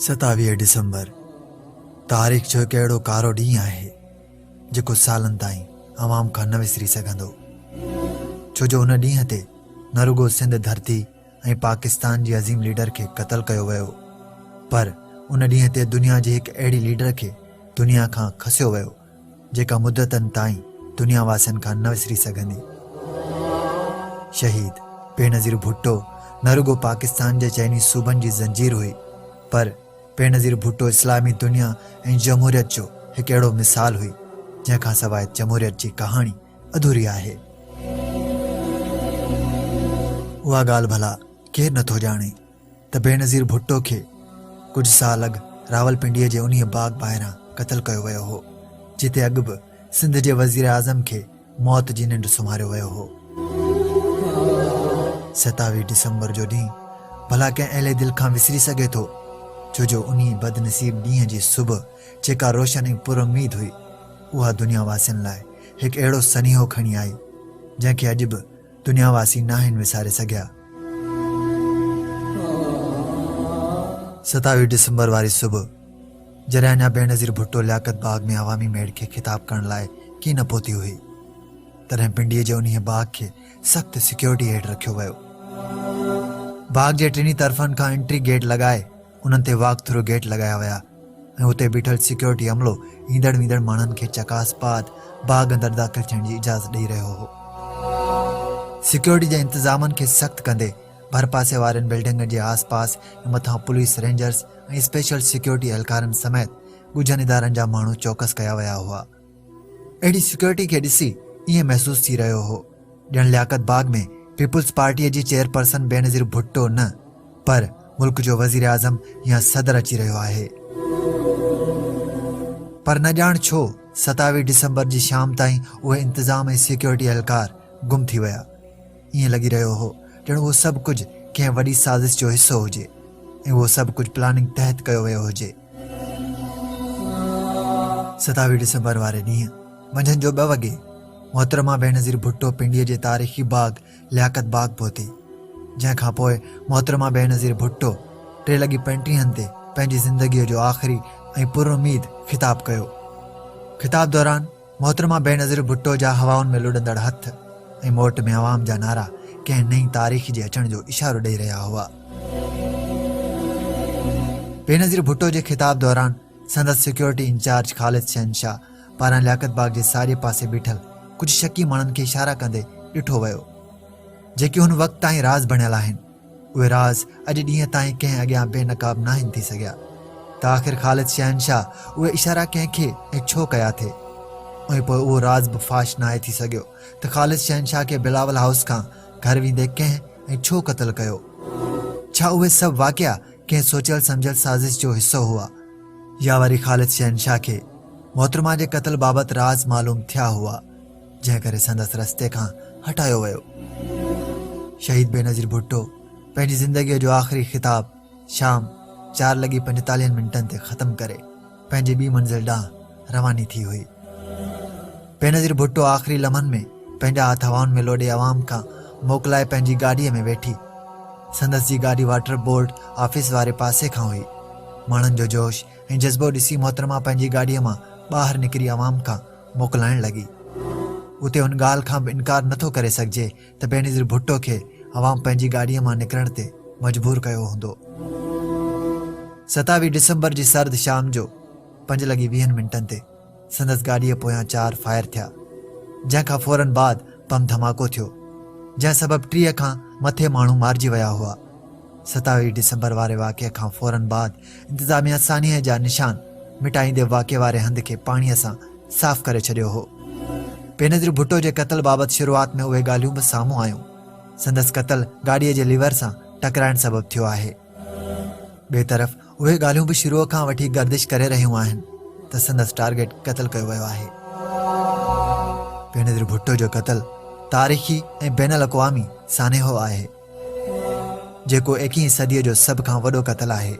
27 डिसंबर तारीख़ जो हिकु अहिड़ो कारो ॾींहुं आहे जेको सालनि ताईं अवाम खां न विसरी सघंदो, छो जो उन ॾींहं ते न रुगो सिंध धरती ऐं पाकिस्तान जी अज़ीम लीडर खे क़तल कयो वियो, पर उन ॾींहं ते दुनिया जे हिकु अहिड़ी लीडर खे दुनिया खां खसियो वियो जेका मुद्दतनि ताईं दुनिया वासियुनि खां न विसरी सघंदी। शहीद बेनज़ीर भुट्टो न रुगो पाकिस्तान जे चइनी सूबनि जी ज़ंजीर हुई, पर बेनज़ीर भुट्टो इस्लामी दुनिया ऐं जमहूरियत जो हिकु अहिड़ो मिसाल हुई जंहिंखां सवाइ जमहूरियत जी कहाणी अधूरी आहे। उहा ॻाल्हि भला केरु नथो ॼाणे त बेनज़ीर भुट्टो खे कुझु साल अॻु रावलपिंडीअ जे उन्हीअ बाग़ ॿाहिरां क़तल कयो वियो हो जिते अॻु बि सिंध जे वज़ीर आज़म खे मौत जी निंड सुम्हारियो वियो हो। 27 डिसंबर जो ॾींहुं भला कंहिं अहिड़े दिलि खां विसरी सघे थो, छो जो उन्ही बदनसीब ॾींहं जी सुबुह जेका रोशन ऐं पुरुम्मीद हुई, उहा दुनिया वासियुनि लाइ हिकु अहिड़ो सनीहो खणी आई जंहिंखे अॼु बि दुनिया वासी नाहिनि विसारे सघिया। 27 डिसंबर वारी सुबुह जॾहिं अञा बेनज़ीर भुट्टो लियाकत बाग़ में अवामी मेड़ खे ख़िताब करण लाइ की न पहुती हुई, तॾहिं पिंडीअ जे उन्हीअ बाग़ खे सख़्त सिक्योरिटी हेठि रखियो वियो। बाग़ जे टिनी तरफ़नि खां एंट्री गेट लॻाए उन्हनि ते वॉक थ्रू गेट लॻाया विया ऐं हुते बीठल सिक्योरिटी अमलो ईंदड़ वेंदड़ माण्हुनि खे चकास बाद बाग़ अंदरि दाख़िल थियण जी इजाज़त ॾेई रहियो हो। सिक्योरिटी जे इंतज़ामनि खे सख़्तु कंदे भरपासे वारनि बिल्डिंगनि जे आसपास ऐं मथां पुलिस रेंजर्स ऐं स्पेशल सिक्योरिटी एहलकारनि समेत ॻुझनि इदारनि जा माण्हू चौकस कया विया हुआ। अहिड़ी सिक्योरिटी खे ॾिसी ईअं महसूस थी रहियो हो ॼण लियाकत बाग़ में पीपुल्स पार्टीअ जी चेयरपर्सन बेनज़ीर भुट्टो न, पर मुल्क जो वज़ीर आज़म या सदर अची रहियो आहे। पर न ॼाण छो 27 डिसंबर जी शाम ताईं उहे इंतज़ाम ऐं सिक्योरिटी एहलकार गुम थी विया। ईअं लॻी रहियो हो ॼण उहो सभु कुझु कंहिं वॾी साज़िश जो हिसो हुजे ऐं उहो सभु कुझु प्लानिंग तहत कयो वियो हुजे। 27 डिसंबर वारे ॾींहुं मंझंदि जो 2 वॻे मोहतरमा बेनज़ीर भुट्टो पिंडीअ जे तारीख़ी बाग़ लियाकत बाग़ पहुती, जंहिंखां पोइ मोहतरमा बेनज़ीर भुट्टो 3:35 ते पंहिंजी ज़िंदगीअ जो आख़िरी ऐं पुरुम्मीद ख़िताब कयो। ख़िताब दौरान मोहतरमा बेनज़ीर भुट्टो जा हवाउनि में लुॾंदड़ हथ ऐं मोट में अवाम जा नारा कंहिं नई तारीख़ जे अचण जो इशारो ॾेई रहिया हुआ। बेनज़ीर भुट्टो जे ख़िताब दौरान संदसि सिक्योरिटी इंचार्ज ख़ालिद शहनशाह पारां लियाकत बाग़ जे साॼे पासे बीठल कुझु शकी माण्हुनि खे इशारा कंदे ॾिठो वियो जेके हुन वक़्त ताईं राज़ बणियल आहिनि। उहे राज़ अॼु ॾींहं ताईं कंहिं अॻियां बेनक़ाब नाहिनि थी सघिया त आख़िर ख़ालिद शहनशाह उहे इशारा कंहिंखे ऐं छो कया थे, ऐं पोइ उहो राज़ बि फाश नाहे थी सघियो त ख़ालिद शहनशाह खे बिलावल हाउस खां घर वेंदे कंहिं ऐं छो क़तल कयो। छा उहे सभु वाक़िया कंहिं सोचियल सम्झियल साज़िश जो हिसो हुआ या वरी ख़ालिद शहनशाह खे मोहतरमा जे क़तल बाबति राज़ मालूम थिया हुआ जंहिं करे संदसि रस्ते खां हटायो वियो। शहीद बेनज़ीर भुट्टो पंहिंजी ज़िंदगीअ जो आख़िरी ख़िताब शाम 4:45 ते ख़त्म करे पंहिंजी ॿी मंज़िल ॾांहुं रवानी थी हुई। बेनज़ीर भुट्टो आख़िरी लम्हनि में पंहिंजा हथ हवाउनि में लोॾे अवाम खां मोकिलाए पंहिंजी गाॾीअ में वेठी। संदसि जी गाॾी वाटर बोर्ड ऑफिस वारे पासे खां हुई। माण्हुनि जो जोश ऐं जज़्बो ॾिसी मोहतरमा पंहिंजी गाॾीअ मां ॿाहिरि निकिरी अवाम खां मोकिलाइण लॻी। उते हुन ॻाल्हि खां बि इनकार नथो करे सघिजे त बेनज़ीर भुट्टो खे अवाम पंहिंजी गाॾीअ मां निकिरण ते मजबूर कयो हूंदो। 27 डिसंबर जी सर्द शाम जो 5:20 ते संदसि गाॾीअ पोयां 4 फायर थिया, जंहिंखां फौरन बाद बम धमाको थियो, जंहिं सबबु 30 खां मथे माण्हू मारिजी विया हुआ। 27 डिसंबर वारे वाक़े खां फौरन बाद इंतिज़ामिया सानिह जा निशान मिटाईंदे वाक़े वारे हंध खे पाणीअ सां साफ़ करे छॾियो हो। बेनज़ीर भुट्टो जे क़तल बाबति शुरूआत में उहे ॻाल्हियूं बि साम्हूं आयूं। संदसि क़तल गाॾीअ जे लीवर सां टकराइण सबबु थियो आहे। ॿिए तरफ़ उहे ॻाल्हियूं बि शुरूअ खां वठी गर्दिश करे रहियूं आहिनि त संदसि टारगेट क़तल कयो वियो आहे। बेनज़ीर भुट्टो जो क़तल तारीख़ी ऐं बैनुल अक़वामी सानेहो आहे, जेको 21वीं सदीअ जो सभ खां वॾो क़तल आहे।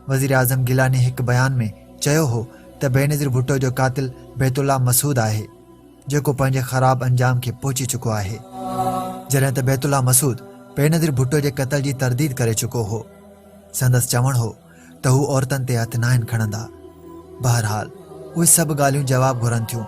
वज़ीर आज़म गिलानी हिकु बयान में चयो हो त बेनज़ीर भुट्टो जो क़ातिल बैतुल्ला मसूद आहे, जेको पंहिंजे ख़राब अंजाम खे पहुची चुको आहे, जॾहिं त बैतुल्ला मसूद बेनज़ीर भुट्टो जे क़तल जी तरदीद करे चुको हो। संदसि चवण हो त हू औरतुनि ते हथ न आहिनि खणंदा। बहरहाल उहे सभु ॻाल्हियूं जवाबु घुरनि थियूं